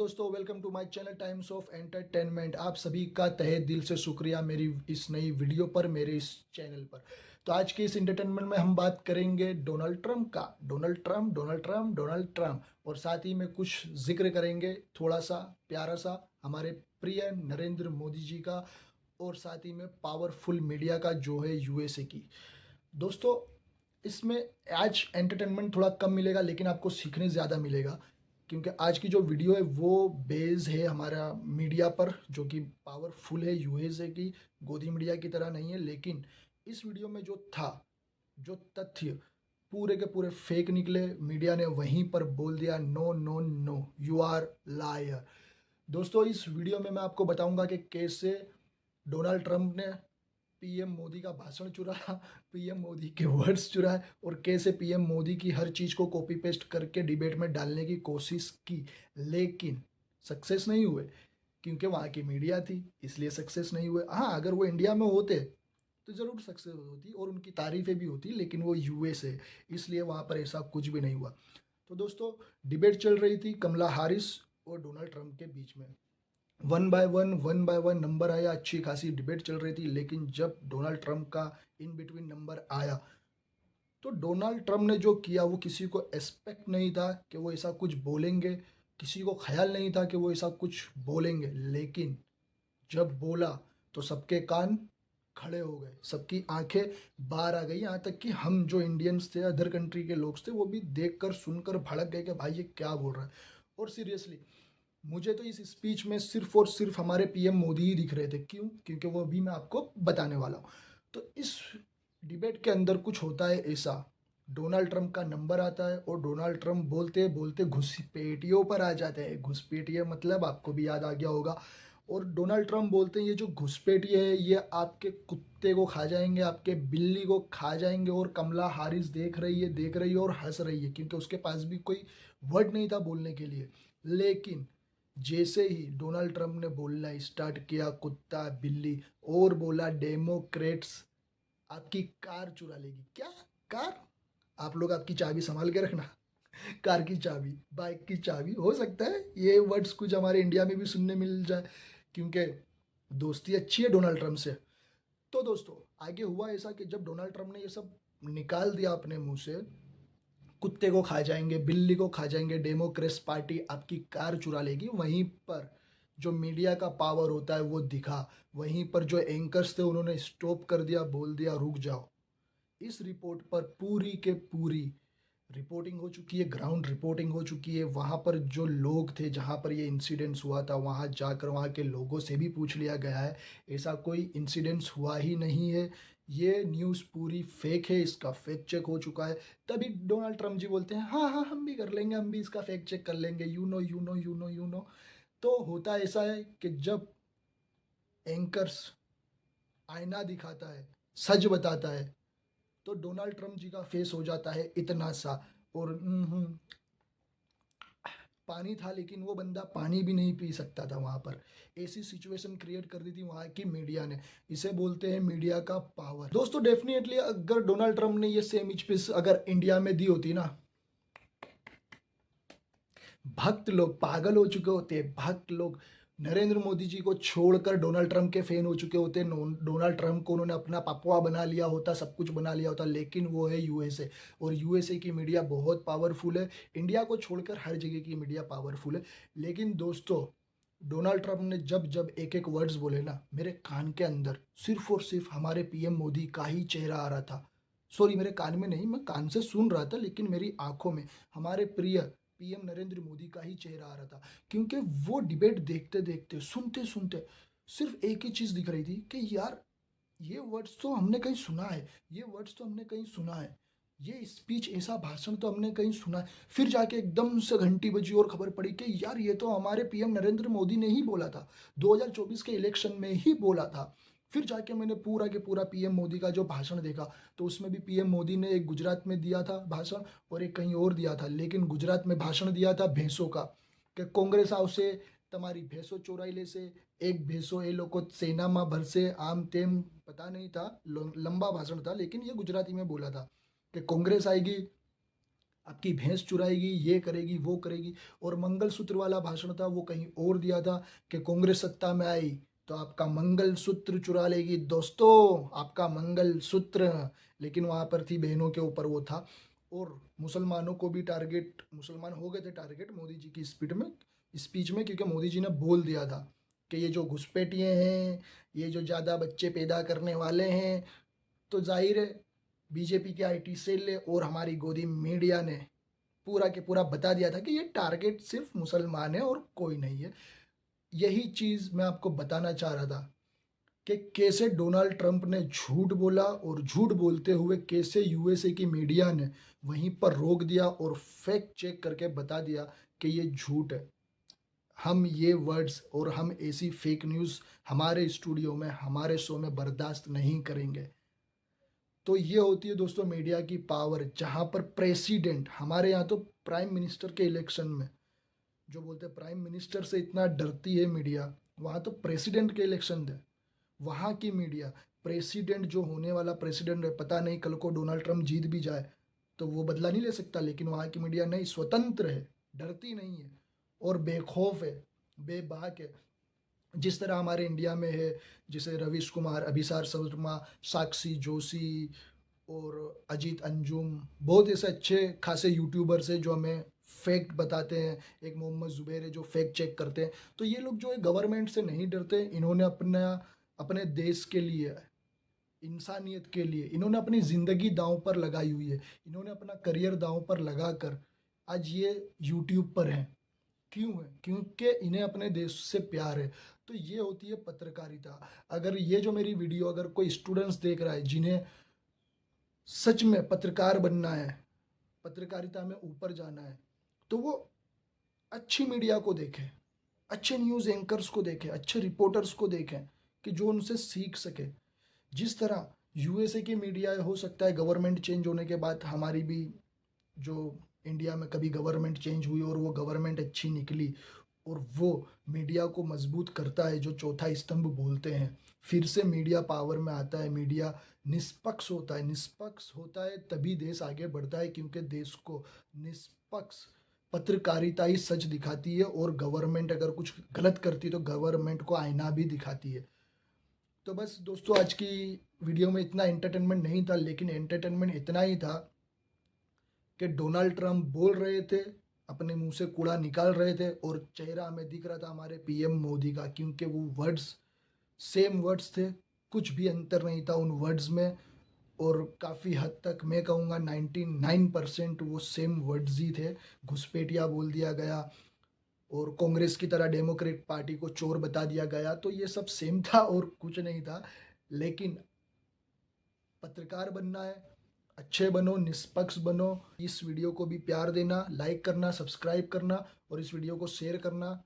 दोस्तों, welcome to my channel times of entertainment. आप सभी का तहे दिल से शुक्रिया मेरी इस नई वीडियो पर, मेरे इस चैनल पर। तो आज के इस एंटरटेनमेंट में हम बात करेंगे डोनाल्ड ट्रंप का। Donald Trump, Donald Trump, Donald Trump. और साथ ही में कुछ जिक्र करेंगे थोड़ा सा प्यारा सा हमारे प्रिय नरेंद्र मोदी जी का, और साथ ही में पावरफुल मीडिया का जो है यूएसए की। दोस्तों, इसमें आज एंटरटेनमेंट थोड़ा कम मिलेगा लेकिन आपको सीखने ज़्यादा मिलेगा, क्योंकि आज की जो वीडियो है वो बेस है हमारा मीडिया पर, जो कि पावरफुल है यूएसए की। गोदी मीडिया की तरह नहीं है, लेकिन इस वीडियो में जो था, जो तथ्य पूरे के पूरे फेक निकले। मीडिया ने वहीं पर बोल दिया no no no, you are liar. दोस्तों, इस वीडियो में मैं आपको बताऊंगा कि कैसे डोनाल्ड ट्रंप ने पीएम मोदी का भाषण चुराया, पीएम मोदी के वर्ड्स चुराए, और कैसे पीएम मोदी की हर चीज़ को कॉपी पेस्ट करके डिबेट में डालने की कोशिश की, लेकिन सक्सेस नहीं हुए, क्योंकि वहाँ की मीडिया थी इसलिए सक्सेस नहीं हुए। हाँ, अगर वो इंडिया में होते तो ज़रूर सक्सेस होती और उनकी तारीफें भी होती, लेकिन वो यूएस है इसलिए वहाँ पर ऐसा कुछ भी नहीं हुआ। तो दोस्तों, डिबेट चल रही थी कमला हारिस और डोनाल्ड ट्रंप के बीच में। वन बाय वन नंबर आया, अच्छी खासी डिबेट चल रही थी, लेकिन जब डोनाल्ड ट्रंप का इन बिटवीन नंबर आया तो डोनाल्ड ट्रंप ने जो किया वो किसी को एक्सपेक्ट नहीं था कि वो ऐसा कुछ बोलेंगे, किसी को ख्याल नहीं था कि वो ऐसा कुछ बोलेंगे। लेकिन जब बोला तो सबके कान खड़े हो गए, सबकी आंखें बाहर आ गई। यहाँ तक कि हम जो इंडियंस थे, अदर कंट्री के लोग थे, वो भी देखकर सुनकर भड़क गए कि भाई ये क्या बोल रहा है। और सीरियसली मुझे तो इस स्पीच में सिर्फ और सिर्फ हमारे पीएम मोदी ही दिख रहे थे। क्यों? क्योंकि वो अभी मैं आपको बताने वाला हूँ। तो इस डिबेट के अंदर कुछ होता है ऐसा, डोनाल्ड ट्रंप का नंबर आता है और डोनाल्ड ट्रंप बोलते बोलते घुसपैठियों पर आ जाते हैं। घुसपैठिए मतलब आपको भी याद आ गया होगा। और डोनाल्ड ट्रंप बोलते हैं ये जो घुसपैठिए है ये आपके कुत्ते को खा जाएंगे, आपके बिल्ली को खा जाएंगे। और कमला हारिस देख रही है और हंस रही है, क्योंकि उसके पास भी कोई वर्ड नहीं था बोलने के लिए। लेकिन जैसे ही डोनाल्ड ट्रंप ने बोलना स्टार्ट किया कुत्ता बिल्ली, और बोला डेमोक्रेट्स आपकी कार चुरा लेगी। क्या कार? आप लोग आपकी चाबी संभाल के रखना। कार की चाबी, बाइक की चाबी, हो सकता है ये वर्ड्स कुछ हमारे इंडिया में भी सुनने मिल जाए, क्योंकि दोस्ती अच्छी है डोनाल्ड ट्रंप से। तो दोस्तों, आगे हुआ ऐसा कि जब डोनाल्ड ट्रंप ने ये सब निकाल दिया अपने मुंह से, कुत्ते को खा जाएंगे, बिल्ली को खा जाएंगे, डेमोक्रेट्स पार्टी आपकी कार चुरा लेगी, वहीं पर जो मीडिया का पावर होता है वो दिखा। वहीं पर जो एंकर्स थे उन्होंने स्टॉप कर दिया, बोल दिया रुक जाओ। इस रिपोर्ट पर पूरी के पूरी रिपोर्टिंग हो चुकी है, ग्राउंड रिपोर्टिंग हो चुकी है। वहाँ पर जो लोग थे, जहाँ पर ये इंसिडेंट्स हुआ था, वहाँ जाकर वहाँ के लोगों से भी पूछ लिया गया है। ऐसा कोई इंसिडेंट्स हुआ ही नहीं है, ये न्यूज़ पूरी फेक है, इसका फैक्ट चेक हो चुका है। तभी डोनाल्ड ट्रंप जी बोलते हैं हाँ हाँ हम भी कर लेंगे, हम भी इसका फैक्ट चेक कर लेंगे, you know you know you know you know. तो होता ऐसा है कि जब एंकर्स आईना दिखाता है, सच बताता है, तो डोनाल्ड ट्रंप जी का फेस हो जाता है इतना सा। और पानी था लेकिन वो बंदा पानी भी नहीं पी सकता था वहाँ पर। ऐसी सिचुएशन क्रिएट कर दी थी वहाँ की मीडिया ने। इसे बोलते हैं मीडिया का पावर। दोस्तों, डेफिनेटली अगर डोनाल्ड ट्रंप ने ये सेम स्पीच अगर इंडिया में दी होती ना, भक्त लोग पागल हो चुके होते, भक्त लोग नरेंद्र मोदी जी को छोड़कर डोनाल्ड ट्रंप के फैन हो चुके होते। डोनाल्ड ट्रंप को उन्होंने अपना पपुआ बना लिया होता, सब कुछ बना लिया होता। लेकिन वो है यूएसए, और यूएसए की मीडिया बहुत पावरफुल है। इंडिया को छोड़कर हर जगह की मीडिया पावरफुल है। लेकिन दोस्तों, डोनाल्ड ट्रंप ने जब जब एक एक वर्ड्स बोले ना, मेरे कान के अंदर सिर्फ और सिर्फ हमारे पीएम मोदी का ही चेहरा आ रहा था। सॉरी, मेरे कान में नहीं, मैं कान से सुन रहा था, लेकिन मेरी आंखों में हमारे प्रिय पीएम नरेंद्र मोदी का ही चेहरा आ रहा था। क्योंकि वो डिबेट देखते देखते, सुनते सुनते सिर्फ एक ही चीज़ दिख रही थी कि यार ये वर्ड्स तो हमने कहीं सुना है, ये वर्ड्स तो हमने कहीं सुना है, ये स्पीच, ऐसा भाषण तो हमने कहीं सुना है। फिर जाके एकदम से घंटी बजी और खबर पड़ी कि यार ये तो हमारे पीएम नरेंद्र मोदी ने ही बोला था, 2024 के इलेक्शन में ही बोला था। फिर जाके मैंने पूरा के पूरा पीएम मोदी का जो भाषण देखा, तो उसमें भी पीएम मोदी ने एक गुजरात में दिया था भाषण और एक कहीं और दिया था। लेकिन गुजरात में भाषण दिया था भैंसों का, कि कांग्रेस आवશે તમારી ભેંસો ચોરાઈ લેશે, એક ભેંસો એ લોકો સેનામાં ભરશે, આમ તેમ पता नहीं था, लंबा भाषण था, लेकिन ये गुजराती में बोला था कि कांग्रेस आएगी आपकी भैंस चुराएगी, ये करेगी, वो करेगी। और मंगलसूत्र वाला भाषण था, वो कहीं और दिया था कि कांग्रेस सत्ता में आई तो आपका मंगलसूत्र चुरा लेगी दोस्तों, आपका मंगलसूत्र। लेकिन वहाँ पर थी बहनों के ऊपर वो था। और मुसलमानों को भी टारगेट, मुसलमान हो गए थे टारगेट मोदी जी की स्पीच में, क्योंकि मोदी जी ने बोल दिया था कि ये जो घुसपैठिए हैं, ये जो ज़्यादा बच्चे पैदा करने वाले हैं, तो जाहिर है बीजेपी के आईटी सेल ने और हमारी गोदी मीडिया ने पूरा के पूरा बता दिया था कि ये टारगेट सिर्फ मुसलमान है और कोई नहीं है। यही चीज़ मैं आपको बताना चाह रहा था कि कैसे डोनाल्ड ट्रंप ने झूठ बोला, और झूठ बोलते हुए कैसे यूएसए की मीडिया ने वहीं पर रोक दिया और फैक्ट चेक करके बता दिया कि ये झूठ है। हम ये वर्ड्स और हम ऐसी फेक न्यूज़ हमारे स्टूडियो में, हमारे शो में बर्दाश्त नहीं करेंगे। तो ये होती है दोस्तों मीडिया की पावर, जहाँ पर प्रेसिडेंट, हमारे यहाँ तो प्राइम मिनिस्टर के इलेक्शन में जो बोलते हैं प्राइम मिनिस्टर से इतना डरती है मीडिया, वहाँ तो प्रेसिडेंट के इलेक्शन थे, वहाँ की मीडिया, प्रेसिडेंट जो होने वाला प्रेसिडेंट है, पता नहीं कल को डोनाल्ड ट्रंप जीत भी जाए तो वो बदला नहीं ले सकता, लेकिन वहाँ की मीडिया नहीं, स्वतंत्र है, डरती नहीं है और बेखौफ है, बेबाक है। जिस तरह हमारे इंडिया में है, जैसे रवीश कुमार, अभिसार शर्मा, साक्षी जोशी और अजीत अंजुम, बहुत ऐसे अच्छे खासे यूट्यूबर्स हैं जो हमें फैक्ट बताते हैं। एक मोहम्मद जुबैर है जो फैक्ट चेक करते हैं। तो ये लोग जो है गवर्नमेंट से नहीं डरते, इन्होंने अपने देश के लिए, इंसानियत के लिए इन्होंने अपनी ज़िंदगी दांव पर लगाई हुई है, इन्होंने अपना करियर दांव पर लगा कर आज ये यूट्यूब पर हैं। क्यों है? क्योंकि इन्हें अपने देश से प्यार है। तो ये होती है पत्रकारिता। अगर ये जो मेरी वीडियो अगर कोई स्टूडेंट्स देख रहा है जिन्हें सच में पत्रकार बनना है, पत्रकारिता में ऊपर जाना है, तो वो अच्छी मीडिया को देखें, अच्छे न्यूज़ एंकर्स को देखें, अच्छे रिपोर्टर्स को देखें कि जो उनसे सीख सके। जिस तरह यूएसए की मीडिया, हो सकता है गवर्नमेंट चेंज होने के बाद हमारी भी जो इंडिया में कभी गवर्नमेंट चेंज हुई और वो गवर्नमेंट अच्छी निकली और वो मीडिया को मजबूत करता है, जो चौथा स्तंभ बोलते हैं, फिर से मीडिया पावर में आता है, मीडिया निष्पक्ष होता है। निष्पक्ष होता है तभी देश आगे बढ़ता है, क्योंकि देश को निष्पक्ष पत्रकारिता ही सच दिखाती है, और गवर्नमेंट अगर कुछ गलत करती है तो गवर्नमेंट को आईना भी दिखाती है। तो बस दोस्तों आज की वीडियो में इतना एंटरटेनमेंट नहीं था, लेकिन एंटरटेनमेंट इतना ही था कि डोनाल्ड ट्रंप बोल रहे थे, अपने मुंह से कूड़ा निकाल रहे थे, और चेहरा हमें दिख रहा था हमारे पीएम मोदी का, क्योंकि वो वर्ड्स सेम वर्ड्स थे, कुछ भी अंतर नहीं था उन वर्ड्स में। और काफ़ी हद तक मैं कहूँगा 99% वो सेम वर्ड्स ही थे। घुसपैठिया बोल दिया गया और कांग्रेस की तरह डेमोक्रेट पार्टी को चोर बता दिया गया, तो ये सब सेम था और कुछ नहीं था। लेकिन पत्रकार बनना है, अच्छे बनो, निष्पक्ष बनो। इस वीडियो को भी प्यार देना, लाइक करना, सब्सक्राइब करना और इस वीडियो को शेयर करना।